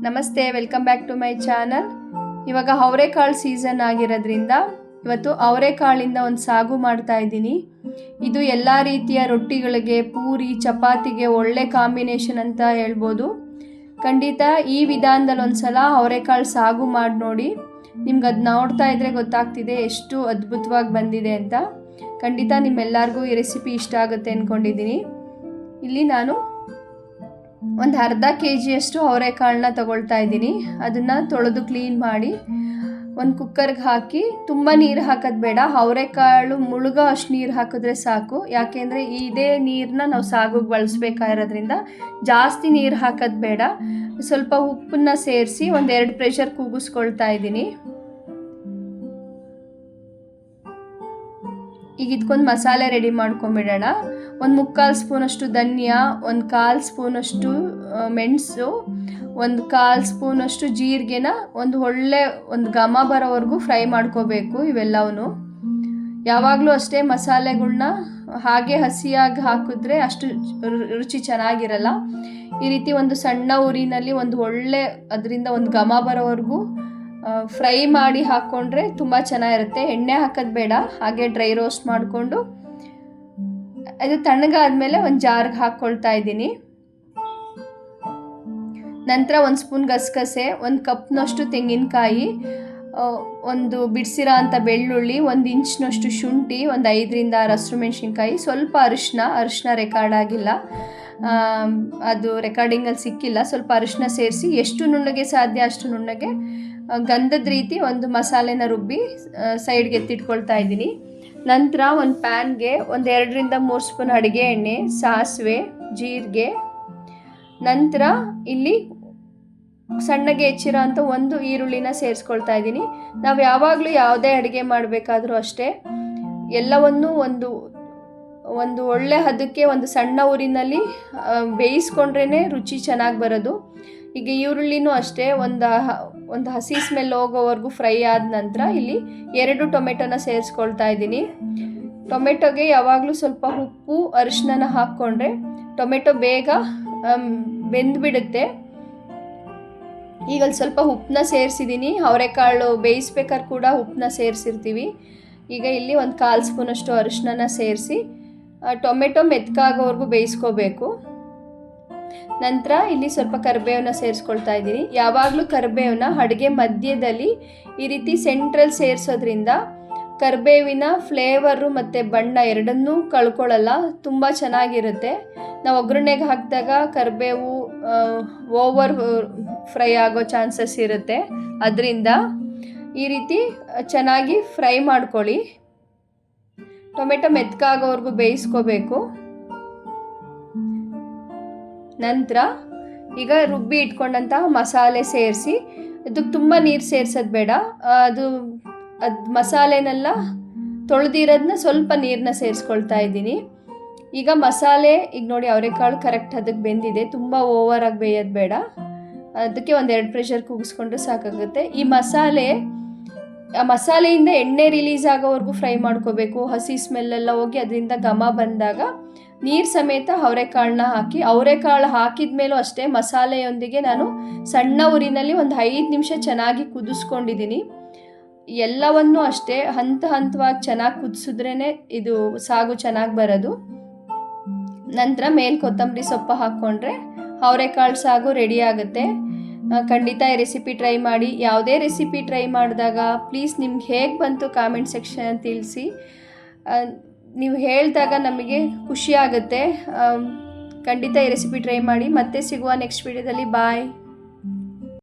ನಮಸ್ತೆ, welcome back to my channel. ಇವಾಗ ಅವರೆಕಾಳು ಸೀಸನ್ ಆಗಿರೋದ್ರಿಂದ ಇವತ್ತು ಅವರೆಕಾಳಿಂದ ಒಂದು ಸಾಗು ಮಾಡ್ತಾ ಇದ್ದೀನಿ. ಇದು ಎಲ್ಲ ರೀತಿಯ ರೊಟ್ಟಿಗಳಿಗೆ, ಪೂರಿ, ಚಪಾತಿಗೆ ಒಳ್ಳೆ ಕಾಂಬಿನೇಷನ್ ಅಂತ ಹೇಳ್ಬೋದು. ಖಂಡಿತ ಈ ವಿಧಾನದಲ್ಲಿ ಒಂದು ಸಲ ಅವರೆಕಾಳು ಸಾಗು ಮಾಡಿ ನೋಡಿ. ನಿಮ್ಗೆ ಅದು ನೋಡ್ತಾ ಇದ್ರೆ ಗೊತ್ತಾಗ್ತಿದೆ ಎಷ್ಟು ಅದ್ಭುತವಾಗಿ ಬಂದಿದೆ ಅಂತ. ಖಂಡಿತ ನಿಮ್ಮೆಲ್ಲರಿಗೂ ಈ ರೆಸಿಪಿ ಇಷ್ಟ ಆಗುತ್ತೆ ಅಂದ್ಕೊಂಡಿದ್ದೀನಿ. ಇಲ್ಲಿ ನಾನು ಒಂದು ಅರ್ಧ KGಯಷ್ಟು ಅವರೆಕಾಳನ್ನ ತಗೊಳ್ತಾ ಇದ್ದೀನಿ. ಅದನ್ನು ತೊಳೆದು ಕ್ಲೀನ್ ಮಾಡಿ ಒಂದು ಕುಕ್ಕರ್ಗೆ ಹಾಕಿ, ತುಂಬ ನೀರು ಹಾಕೋದು ಬೇಡ, ಅವರೆಕಾಳು ಮುಳುಗೋ ಅಷ್ಟು ನೀರು ಹಾಕಿದ್ರೆ ಸಾಕು. ಯಾಕೆಂದರೆ ಇದೇ ನೀರನ್ನ ನಾವು ಸಾಗುಗೆ ಬಳಸಬೇಕಾಗಿರೋದ್ರಿಂದ ಜಾಸ್ತಿ ನೀರು ಹಾಕೋದು ಬೇಡ. ಸ್ವಲ್ಪ ಉಪ್ಪನ್ನು ಸೇರಿಸಿ ಒಂದು 2 ಪ್ರೆಷರ್ ಕೂಗಿಸ್ಕೊಳ್ತಾ ಇದ್ದೀನಿ. ಈಗ ಇದಕ್ಕೊಂದು ಮಸಾಲೆ ರೆಡಿ ಮಾಡ್ಕೊಂಬಿಡೋಣ. ಒಂದು 3/4 ಸ್ಪೂನಷ್ಟು ಧನಿಯಾ, ಒಂದು 1/4 ಸ್ಪೂನಷ್ಟು ಮೆಣಸು, ಒಂದು 1/4 ಸ್ಪೂನಷ್ಟು ಜೀರಿಗೆನ ಒಂದು ಘಮ ಬರೋವರೆಗೂ ಫ್ರೈ ಮಾಡ್ಕೋಬೇಕು. ಇವೆಲ್ಲವೂ ಯಾವಾಗಲೂ ಅಷ್ಟೇ ಮಸಾಲೆಗಳ್ನ ಹಾಗೆ ಹಸಿಯಾಗಿ ಹಾಕಿದ್ರೆ ಅಷ್ಟು ರುಚಿ ಚೆನ್ನಾಗಿರಲ್ಲ. ಈ ರೀತಿ ಒಂದು ಸಣ್ಣ ಉರಿನಲ್ಲಿ ಅದರಿಂದ ಒಂದು ಘಮ ಬರೋವರೆಗೂ ಫ್ರೈ ಮಾಡಿ ಹಾಕ್ಕೊಂಡ್ರೆ ತುಂಬ ಚೆನ್ನಾಗಿರುತ್ತೆ. ಎಣ್ಣೆ ಹಾಕೋದು ಬೇಡ, ಹಾಗೆ ಡ್ರೈ ರೋಸ್ಟ್ ಮಾಡಿಕೊಂಡು ಅದು ತಣ್ಣಗಾದ್ಮೇಲೆ ಒಂದು ಜಾರ್ಗೆ ಹಾಕ್ಕೊಳ್ತಾ ಇದ್ದೀನಿ. ನಂತರ 1 ಸ್ಪೂನ್ ಗಸಗಸೆ, 1 ಕಪ್ನಷ್ಟು ತೆಂಗಿನಕಾಯಿ, ಒಂದು ಬಿಡಿಸಿರೋ ಅಂಥ ಬೆಳ್ಳುಳ್ಳಿ, 1 ಇಂಚ್ನಷ್ಟು ಶುಂಠಿ, ಒಂದು 5ರಿಂದ 6 ಹಸಿರು ಮೆಣಸಿನ್ಕಾಯಿ, ಸ್ವಲ್ಪ ಅರಿಶಿನ ರೆಕಾರ್ಡ್ ಆಗಿಲ್ಲ, ಅದು ರೆಕಾರ್ಡಿಂಗಲ್ಲಿ ಸಿಕ್ಕಿಲ್ಲ. ಸ್ವಲ್ಪ ಅರಿಶಿನ ಸೇರಿಸಿ ಎಷ್ಟು ನುಣ್ಣಗೆ ಸಾಧ್ಯ ಅಷ್ಟು ನುಣ್ಣಗೆ ಗಂಧದ ರೀತಿ ಒಂದು ಮಸಾಲೆನ ರುಬ್ಬಿ ಸೈಡ್ಗೆ ಎತ್ತಿಟ್ಕೊಳ್ತಾ ಇದ್ದೀನಿ. ನಂತರ ಒಂದು ಪ್ಯಾನ್ಗೆ 2ರಿಂದ 3 ಸ್ಪೂನ್ ಅಡುಗೆ ಎಣ್ಣೆ, ಸಾಸಿವೆ, ಜೀರಿಗೆ, ನಂತರ ಇಲ್ಲಿ ಸಣ್ಣಗೆ ಹೆಚ್ಚಿರೋ ಅಂಥ ಒಂದು ಈರುಳ್ಳಿನ ಸೇರಿಸ್ಕೊಳ್ತಾ ಇದ್ದೀನಿ. ನಾವು ಯಾವಾಗಲೂ ಯಾವುದೇ ಅಡುಗೆ ಮಾಡಬೇಕಾದ್ರೂ ಅಷ್ಟೇ ಎಲ್ಲವನ್ನು ಒಂದು ಒಳ್ಳೆ ಹದಕ್ಕೆ ಒಂದು ಸಣ್ಣ ಊರಿನಲ್ಲಿ ಬೇಯಿಸ್ಕೊಂಡ್ರೇ ರುಚಿ ಚೆನ್ನಾಗಿ ಬರೋದು. ಈಗ ಈರುಳ್ಳಿನೂ ಅಷ್ಟೇ ಒಂದು ಹಸಿ ಸ್ಮೆಲ್ ಹೋಗೋವರೆಗೂ ಫ್ರೈ ಆದ ನಂತರ ಇಲ್ಲಿ 2 ಟೊಮೆಟೊನ ಸೇರಿಸ್ಕೊಳ್ತಾ ಇದ್ದೀನಿ. ಟೊಮೆಟೊಗೆ ಯಾವಾಗಲೂ ಸ್ವಲ್ಪ ಉಪ್ಪು, ಅರಿಶಿನ ಹಾಕ್ಕೊಂಡ್ರೆ ಟೊಮೆಟೊ ಬೇಗ ಬೆಂದ್ಬಿಡುತ್ತೆ. ಈಗ ಸ್ವಲ್ಪ ಉಪ್ಪನ್ನ ಸೇರಿಸಿದ್ದೀನಿ. ಅವರೆಕಾಳು ಬೇಯಿಸ್ಬೇಕಾದ್ರೆ ಕೂಡ ಉಪ್ಪನ್ನ ಸೇರಿಸಿರ್ತೀವಿ. ಈಗ ಇಲ್ಲಿ ಒಂದು 1/4 ಸ್ಪೂನಷ್ಟು ಅರಿಶಿನ ಸೇರಿಸಿ ಟೊಮೆಟೊ ಮೆತ್ಕಾಗೋವರೆಗೂ ಬೇಯಿಸ್ಕೋಬೇಕು. ನಂತರ ಇಲ್ಲಿ ಸ್ವಲ್ಪ ಕರಿಬೇವನ್ನ ಸೇರಿಸ್ಕೊಳ್ತಾ ಇದ್ದೀನಿ. ಯಾವಾಗಲೂ ಕರಿಬೇವನ್ನ ಅಡುಗೆ ಮಧ್ಯದಲ್ಲಿ ಈ ರೀತಿ ಸೆಂಟ್ರಲ್ಲಿ ಸೇರಿಸೋದ್ರಿಂದ ಕರಿಬೇವಿನ ಫ್ಲೇವರು ಮತ್ತು ಬಣ್ಣ ಎರಡನ್ನೂ ಕಳ್ಕೊಳ್ಳಲ್ಲ, ತುಂಬ ಚೆನ್ನಾಗಿರುತ್ತೆ. ನಾವು ಒಗ್ಗರಣೆಗೆ ಹಾಕಿದಾಗ ಕರಿಬೇವು ಓವರ್ ಫ್ರೈ ಆಗೋ ಚಾನ್ಸಸ್ ಇರುತ್ತೆ. ಅದರಿಂದ ಈ ರೀತಿ ಚೆನ್ನಾಗಿ ಫ್ರೈ ಮಾಡ್ಕೊಳ್ಳಿ. ಟೊಮೆಟೊ ಮೆತ್ಕಾಗೋವರೆಗೂ ಬೇಯಿಸ್ಕೋಬೇಕು. ನಂತರ ಈಗ ರುಬ್ಬಿ ಇಟ್ಕೊಂಡಂತಹ ಮಸಾಲೆ ಸೇರಿಸಿ, ಇದಕ್ಕೆ ತುಂಬ ನೀರು ಸೇರಿಸೋದು ಬೇಡ, ಅದು ಮಸಾಲೆನೆಲ್ಲ ತೊಳೆದಿರೋದನ್ನ ಸ್ವಲ್ಪ ನೀರನ್ನ ಸೇರಿಸ್ಕೊಳ್ತಾ ಇದ್ದೀನಿ. ಈಗ ನೋಡಿ ಅವರೆಕಾಳು ಕರೆಕ್ಟ್ ಅದಕ್ಕೆ ಬೆಂದಿದೆ, ತುಂಬ ಓವರಾಗಿ ಬೇಯೋದು ಬೇಡ. ಅದಕ್ಕೆ 2 ಪ್ರೆಷರ್ ಕೂಗಿಸ್ಕೊಂಡ್ರೆ ಸಾಕಾಗುತ್ತೆ. ಈ ಮಸಾಲೆಯಿಂದ ಎಣ್ಣೆ ರಿಲೀಸ್ ಆಗೋವರೆಗೂ ಫ್ರೈ ಮಾಡ್ಕೋಬೇಕು. ಹಸಿ ಸ್ಮೆಲ್ಲೆಲ್ಲ ಹೋಗಿ ಅದರಿಂದ ಘಮ ಬಂದಾಗ ನೀರು ಸಮೇತ ಅವರೆಕಾಳನ್ನ ಹಾಕಿ, ಅವರೆಕಾಳು ಹಾಕಿದ ಮೇಲೂ ಅಷ್ಟೇ ಮಸಾಲೆಯೊಂದಿಗೆ ನಾನು ಸಣ್ಣ ಉರಿನಲ್ಲಿ ಒಂದು 5 ನಿಮಿಷ ಚೆನ್ನಾಗಿ ಕುದಿಸ್ಕೊಂಡಿದ್ದೀನಿ. ಎಲ್ಲವನ್ನೂ ಅಷ್ಟೇ ಹಂತವಾಗಿ ಚೆನ್ನಾಗಿ ಕುದಿಸಿದ್ರೇ ಇದು ಸಾಗು ಚೆನ್ನಾಗಿ ಬರೋದು. ನಂತರ ಮೇಲೆ ಕೊತ್ತಂಬರಿ ಸೊಪ್ಪು ಹಾಕ್ಕೊಂಡ್ರೆ ಅವರೆಕಾಳು ಸಾಗು ರೆಡಿ ಆಗುತ್ತೆ. ಖಂಡಿತ ಈ ರೆಸಿಪಿ ಟ್ರೈ ಮಾಡಿ. ಯಾವುದೇ ರೆಸಿಪಿ ಟ್ರೈ ಮಾಡಿದಾಗ ಪ್ಲೀಸ್ ನಿಮ್ಗೆ ಹೇಗೆ ಬಂತು ಕಾಮೆಂಟ್ ಸೆಕ್ಷನ್ ತಿಳಿಸಿ. ನೀವು ಹೇಳಿದಾಗ ನಮಗೆ ಖುಷಿ ಆಗುತ್ತೆ. ಖಂಡಿತ ಈ ರೆಸಿಪಿ ಟ್ರೈ ಮಾಡಿ. ಮತ್ತೆ ಸಿಗುವ ನೆಕ್ಸ್ಟ್ ವಿಡಿಯೋದಲ್ಲಿ. ಬಾಯ್.